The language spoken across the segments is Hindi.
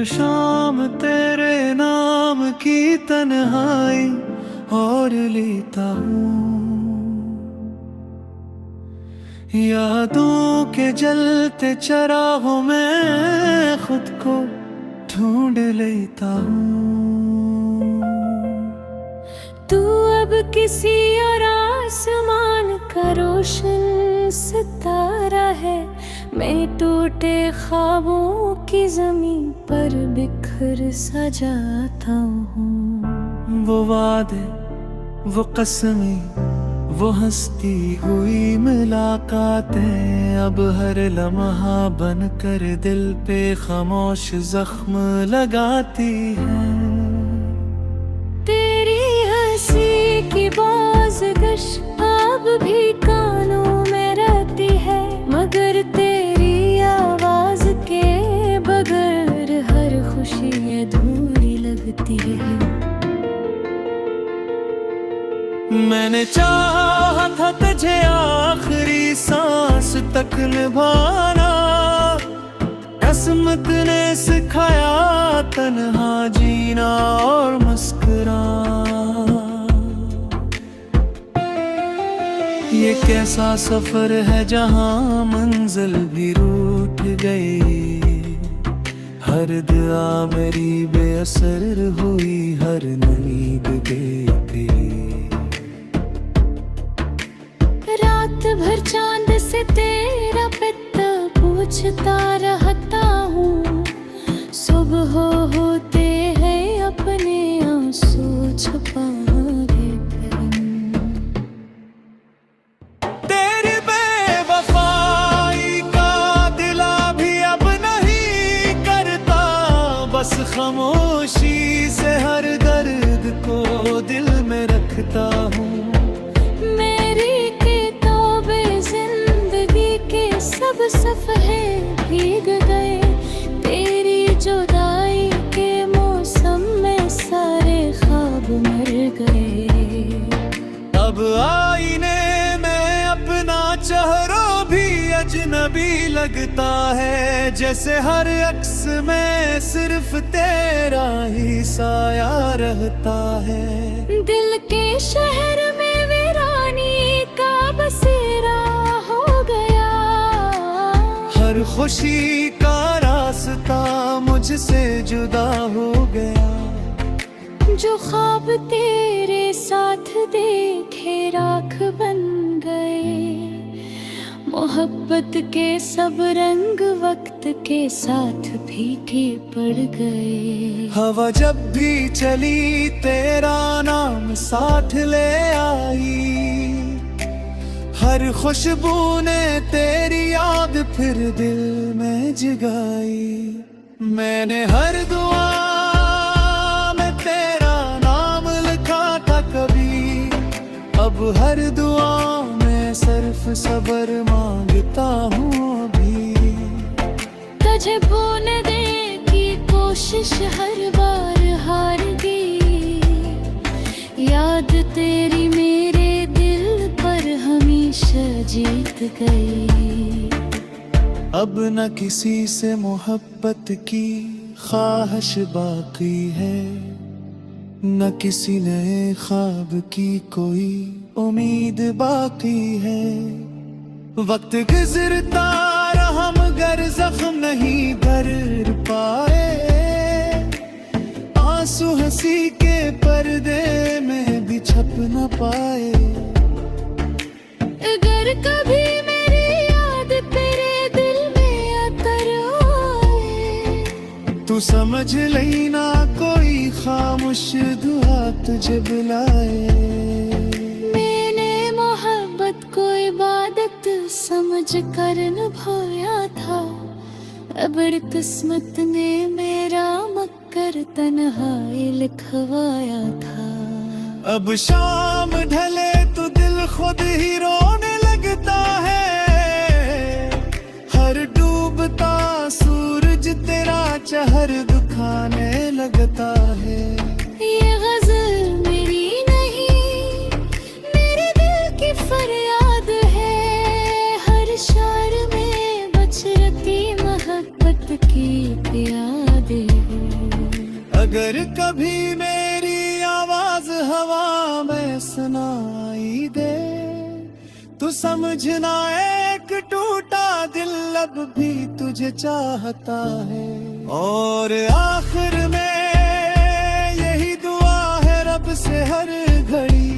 शाम तेरे नाम की तन्हाई और लेता हूँ, यादों के जलते चरागों में खुद को ढूंढ लेता हूँ। तू अब किसी और आसमान का रोशन सितारा है, मैं टूटे ख्वाबों की जमीन पर बिखर सा जाता हूँ। वो वादे, वो कसमें, वो हंसती हुई मुलाकातें अब हर लम्हा बन कर दिल पे खामोश जख्म लगाती हैं। तेरी हंसी की बाज़गश अब भी कानों में रहती है, मगर तेरी आवाज के बगैर हर खुशी अधूरी लगती है। मैंने चाहा था तुझे आखिरी सांस तक निभाना, किस्मत ने सिखाया तन्हा जीना और मुस्कुराना। ये कैसा सफर है जहां मंजिल भी रूठ गई, हर दुआ मेरी बेअसर हुई, हर नींद गई। रात भर चांद से तेरा पिता पूछता रहता हूँ, सुबह होते हैं अपने आंसू छुपा देते हैं। तेरी बेवफाई का दिला भी अब नहीं करता, बस खामोशी से हर दर्द को दिल में रखता हूँ। सब सफ़हे भीग गए, तेरी जुदाई के मौसम में सारे ख्वाब मर गए। अब आईने में अपना चेहरा भी अजनबी लगता है, जैसे हर अक्स में सिर्फ तेरा ही साया रहता है। दिल के शहर में वीरानी का बसेरा हो गया, हर खुशी का रास्ता मुझसे जुदा हो गया। जो ख्वाब तेरे साथ देखे राख बन गए, मोहब्बत के सब रंग वक्त के साथ फीके पड़ गए। हवा जब भी चली तेरा नाम साथ ले आई, हर खुशबू ने तेरी याद फिर दिल में जगाई। मैंने हर दुआ में तेरा नाम लिखा था कभी, अब हर दुआ में सिर्फ सब्र मांगता हूँ अभी। तुझे भूलने की कोशिश हर बार हार गई, याद तेरी मेरे दिल पर हमेशा जीत गई। अब न किसी से मोहब्बत की ख्वाहिश बाकी है, न किसी नए ख्वाब की कोई उम्मीद बाकी है। वक्त गुजरता रहा मगर जख्म नहीं भर पाए, आंसू हंसी के पर्दे में भी छप न पाए। अगर कभी मेरी याद तेरे दिल में अतर आए, तू समझ लेना कोई खामोश दुआ तुझे बुलाए। मैंने मोहब्बत को इबादत समझ कर निभाया था, अब किस्मत ने मेरा मक्कर तन्हाई लिखवाया था। अब शाम ढले तो दिल खुद ही रोने लगता है, हर डूबता सूरज तेरा चेहर दुखाने लगता है। ये गजल मेरी नहीं, मेरे दिल की फरियाद है, हर शार में बच रही मोहब्बत की यादें। अगर कभी मेरी आवाज हवा में सुनाई दे तो समझना एक टूटा दिल अब भी तुझे चाहता है। और आखिर में यही दुआ है रब से हर घड़ी,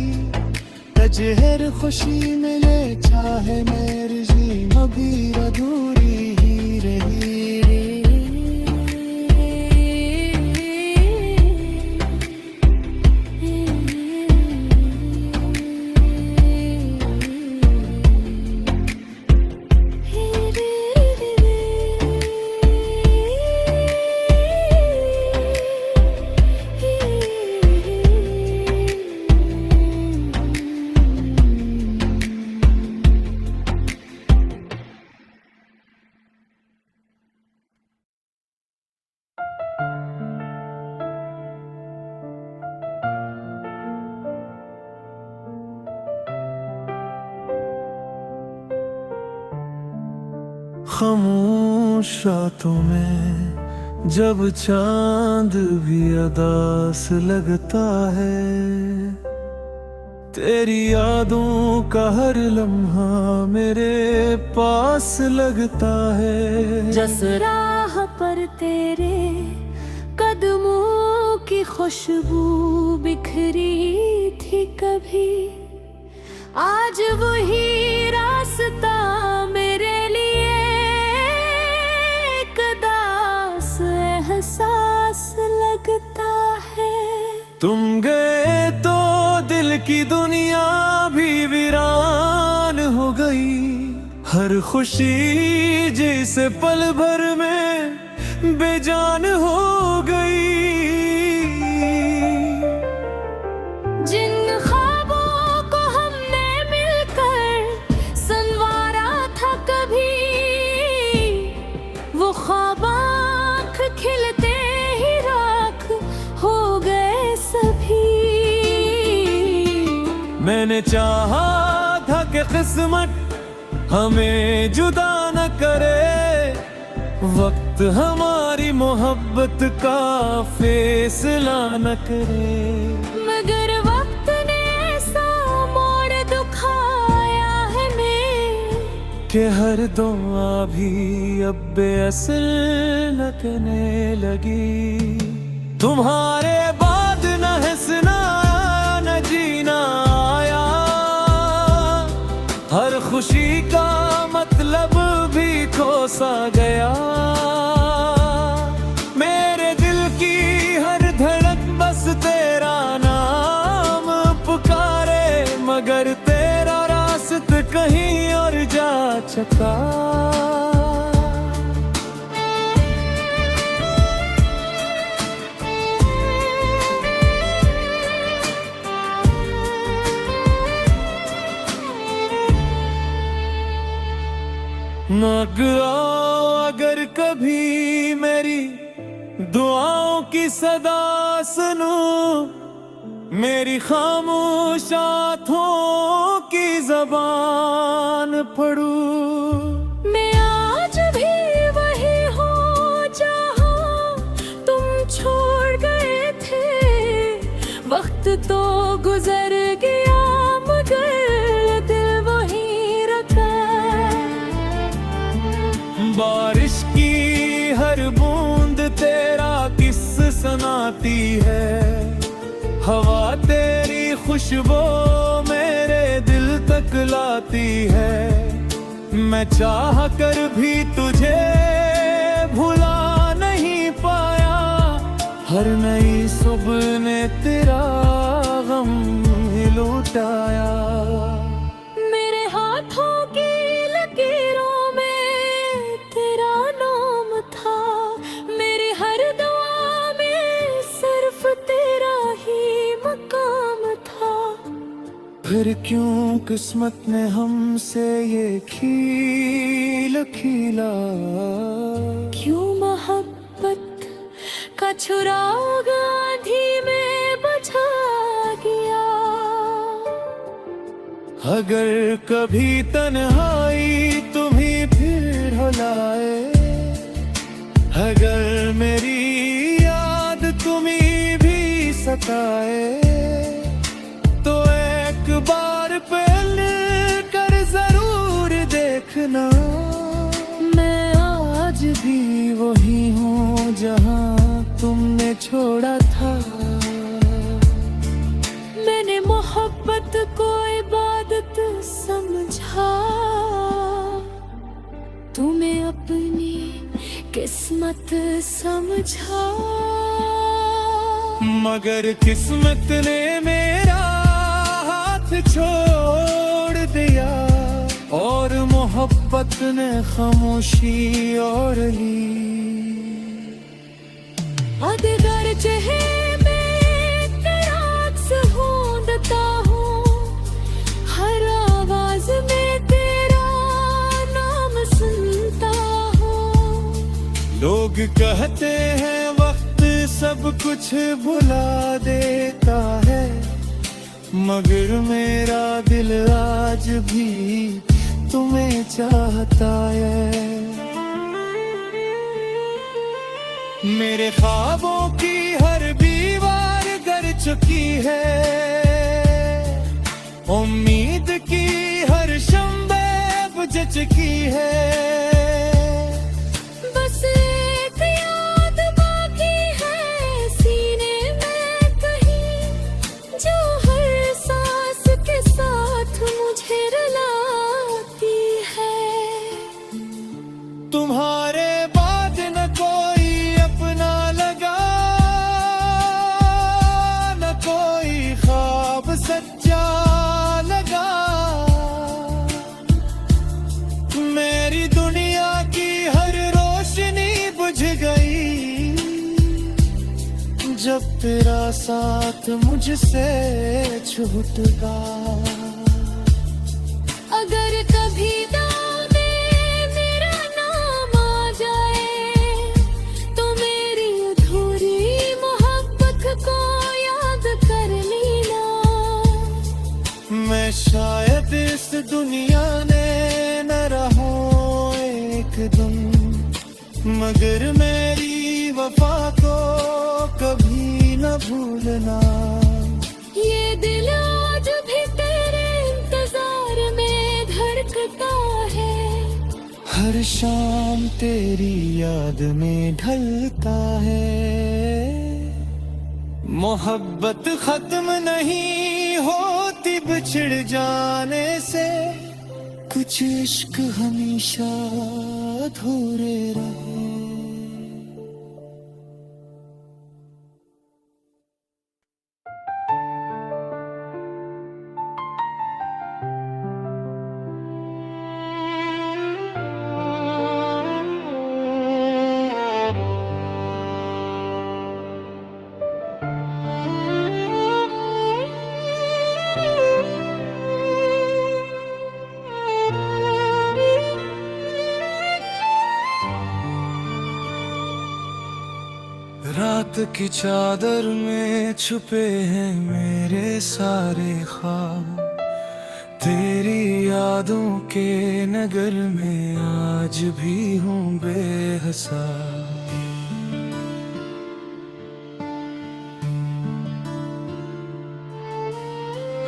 तजहर खुशी मिले चाहे मेरी जीना भी अधूरी ही रही। खामोश रातों में जब चांद भी अदास लगता है, तेरी यादों का हर लम्हा मेरे पास लगता है। जिस राह पर तेरे कदमों की खुशबू बिखरी थी कभी, आज वही रास्ता मेरे लिए एहसास लगता है। तुम गए तो दिल की दुनिया भी वीरान हो गई, हर खुशी जिसे पल भर में बेजान हो गई। जिन ख्वाबों को हमने मिलकर संवारा था कभी, वो ख्वाब खिलते ही राख हो गए सभी। मैंने चाहा था कि किस्मत हमें जुदा न करे, वक्त हमारी मोहब्बत का फैसला न करे। मगर वक्त ने ऐसा मोड़ दुखाया है मैं कि हर दुआ भी अब बेअसर लगने लगी। तुम्हारे बाद न हंसना न जीना आया, हर खुशी का मतलब भी कोसा गया। मेरे दिल की हर धड़क बस तेरा नाम पुकारे, मगर तेरा रास्ता कहीं और जा चुका। मगराओ अगर कभी मेरी दुआओं की सदा सुनो, मेरी खामोश आँखों की ज़बान पढ़ू। मैं आज भी वही हूँ जहाँ तुम छोड़ गए थे। वक्त तो गुजर गया मगर दिल वही रखा। बारिश की हर बूंद तेरा किस्सा सुनाती है, हवा तेरी खुशबू मेरे दिल तक लाती है। मैं चाह कर भी तुझे भुला नहीं पाया, हर नई सुबह ने तेरा गम ही लुटाया। मेरे हाथों की लकीरों में तेरा नाम था, मेरी हर दुआ में सिर्फ तेरा ही मकाम था। फिर क्यों किस्मत ने हमसे ये खील खीला, क्यों मोहब्बत का छुराग आंधी में बचा गया। अगर कभी तन्हाई तुम्हें फिर रुलाए, अगर मेरी याद तुम्हें सताए तो एक बार पहले कर जरूर देखना। मैं आज भी वही हूँ जहाँ तुमने छोड़ा था। मैंने मोहब्बत को इबादत समझा, तुम्हें अपनी किस्मत समझा। मगर किस्मत ने मेरा हाथ छोड़ दिया और मोहब्बत ने खामोशी ओढ़ ली। अगर चाहे मैं तेरा अक्स ढूंढता हूँ, हर आवाज में तेरा नाम सुनता हूँ। लोग कहते हैं वक्त सब कुछ भुला देता है, मगर मेरा दिल आज भी तुम्हें चाहता है। मेरे ख्वाबों की हर दीवार गर चुकी है, उम्मीद की हर शम्बे बुझ चुकी है। बस एक याद बाकी है सीने में कहीं, जो हर सांस के साथ मुझे रुलाती है। तुम्हारे बाद न कोई अपना लगा, न कोई ख्वाब सच्चा लगा। मेरी दुनिया की हर रोशनी बुझ गई जब तेरा साथ मुझसे छूट गया। अगर कभी दाव में मेरा नाम आ जाए, तो मेरी अधूरी मोहब्बत को याद कर लेना। मैं शायद इस दुनिया ने न रहूं एक दिन, मगर मेरी वफा को कभी न भूलना। ये दिल आज भी तेरे इंतजार में धड़कता है, हर शाम तेरी याद में ढलता है। मोहब्बत खत्म नहीं होती बिछड़ जाने से, कुछ इश्क हमेशा अधूरे रहे। रात की चादर में छुपे हैं मेरे सारे ख्वाब, तेरी यादों के नगर में आज भी हूँ बेहिसाब।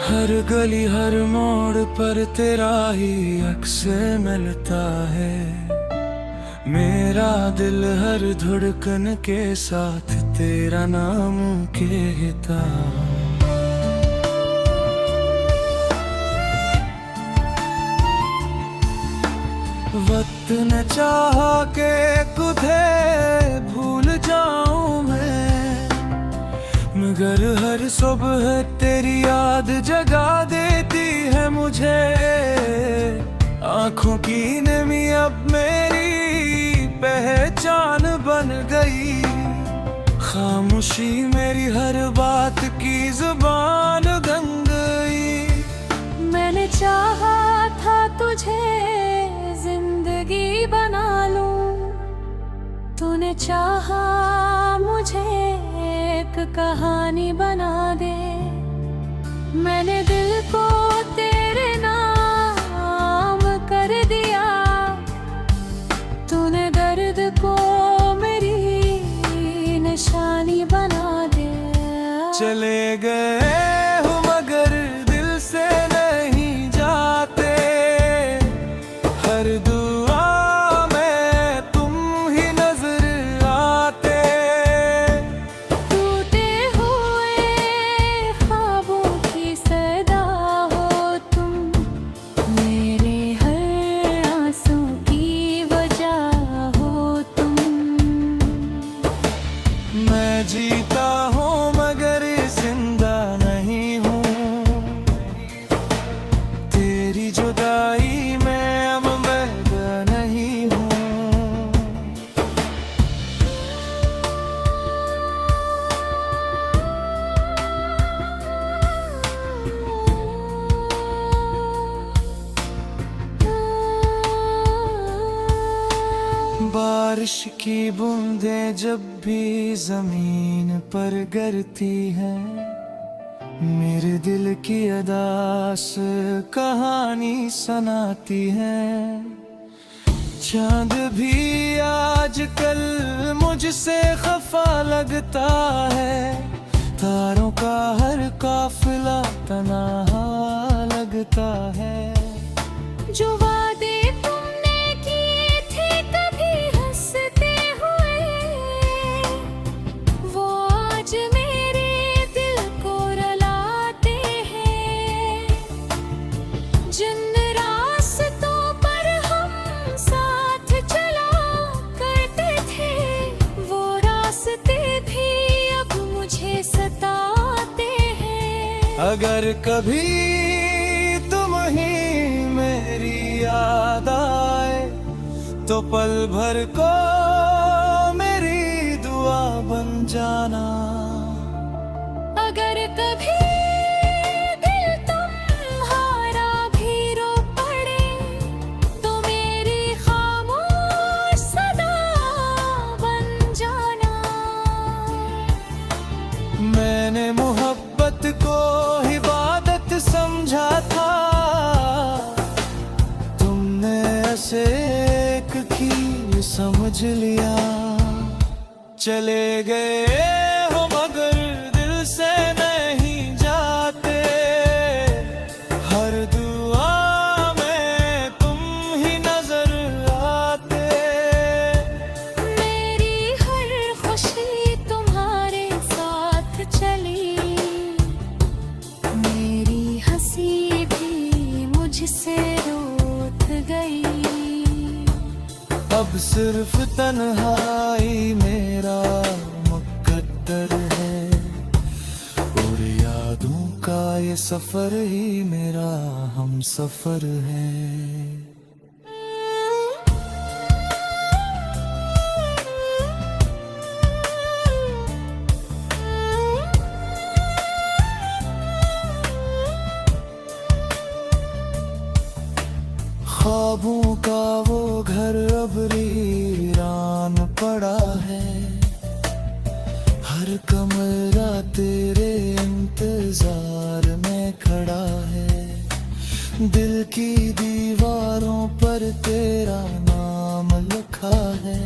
हर गली हर मोड़ पर तेरा ही अक्स मिलता है, मेरा दिल हर धड़कन के साथ तेरा नाम कहता। वक्त न चाहा के तुझे भूल जाऊं मैं, मगर हर सुबह तेरी याद जगा देती है मुझे। आंखों की नमी अब मेरी पहचान बन गई, खामोशी मेरी हर बात की जुबान बन गई। मैंने चाहा था तुझे जिंदगी बना लूं, तूने चाहा मुझे एक कहानी बना दे। मैंने दिल को तेरे नाम कर दिया, तूने दर्द को मेरी निशानी बना दे। चले गए हो मगर दिल से नहीं जाते, हर दुआ में तुम ही नजर आते। टूटे हुए ख्वाबों की सदा हो तुम, मेरे हर आंसू की वजह हो तुम। मैं जीता हूँ मगर जिंदा नहीं हूँ, तेरी जुदाई में अब मैं नहीं हूँ। बारिश की बूंदें जब भी जमीन पर गिरती हैं, मेरे दिल की अदास कहानी सुनाती है। चांद भी आजकल मुझसे खफा लगता है, तारों का हर काफिला तन्हा लगता है। जो वादे तुमने किए थे कभी हंसते हुए, वो आज मेरे दिल को रुलाते हैं। जिन रास्तों पर हम साथ चला करते थे, वो रास्ते भी अब मुझे सताते हैं। अगर कभी तुम ही मेरी याद आए, तो पल भर को मेरी दुआ बन जाना। अगर कभी दिल तुम्हारा भी रो पड़े, तो मेरी खामोश सदा बन जाना। मैंने मोहब्बत को इबादत समझा था, तुमने ऐसे एक की समझ लिया। चले गए हो मगर दिल से नहीं जाते, हर दुआ में तुम ही नजर आते। मेरी हर खुशी तुम्हारे साथ चली, मेरी हंसी भी मुझसे रूठ गई। अब सिर्फ तन्हाई मेरा मुकद्दर है, और यादों का ये सफर ही मेरा हम सफर है। ख्वाबों का वो घर अब वीरान पड़ा है, हर कमरा तेरे इंतजार में खड़ा है। दिल की दीवारों पर तेरा नाम लिखा है,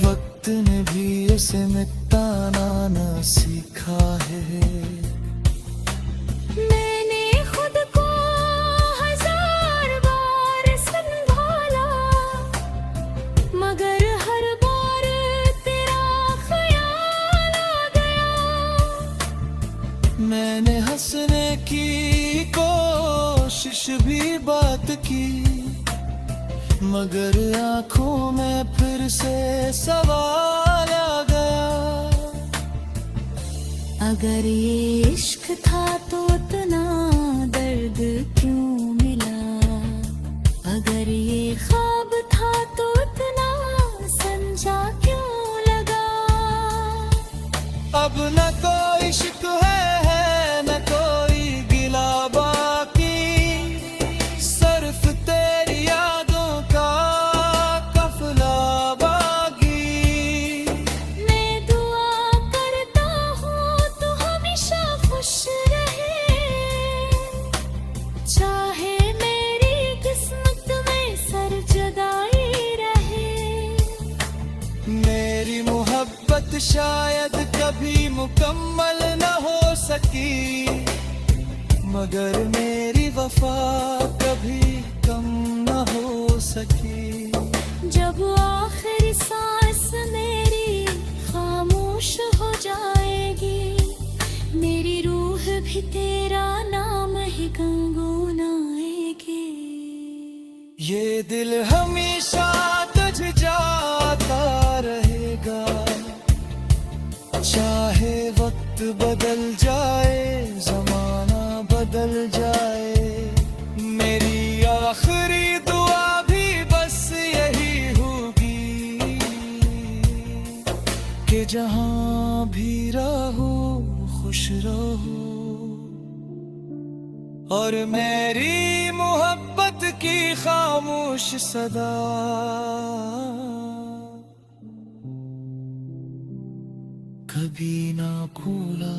वक्त ने भी इसे मिटाना न सीखा है। मैंने खुद को हजार बार संभाला, मगर हर बार तेरा ख्याल आ गया। मैंने हंसने की कोशिश भी बात की, मगर आंखों में फिर से सवाल आ गया। अगर ये इश्क था तो इतना दर्द क्यों मिला, अगर ये ख्वाब था तो इतना संजा क्यों लगा। अब न कोई इश्क है न कोई गिला बाकी, सिर्फ तेरी यादों का कफला बागी। मैं दुआ करता हूँ तू हमेशा खुश रहे, चाहे मेरी किस्मत में सर जुदाई रहे। मेरी मोहब्बत शायद कभी मुकम्मल सकी, मगर मेरी वफा कभी कम न हो सकी। जब आखिरी सांस मेरी खामोश हो जाएगी, मेरी रूह भी तेरा नाम ही गुनगुनाएगी। ये दिल हमेशा तुझ जाता रहेगा, चाहे वक्त बदल जाए, जमाना बदल जाए। मेरी आखिरी दुआ भी बस यही होगी कि जहां भी रहो खुश रहो, और मेरी मोहब्बत की खामोश सदा कभी ना खोला।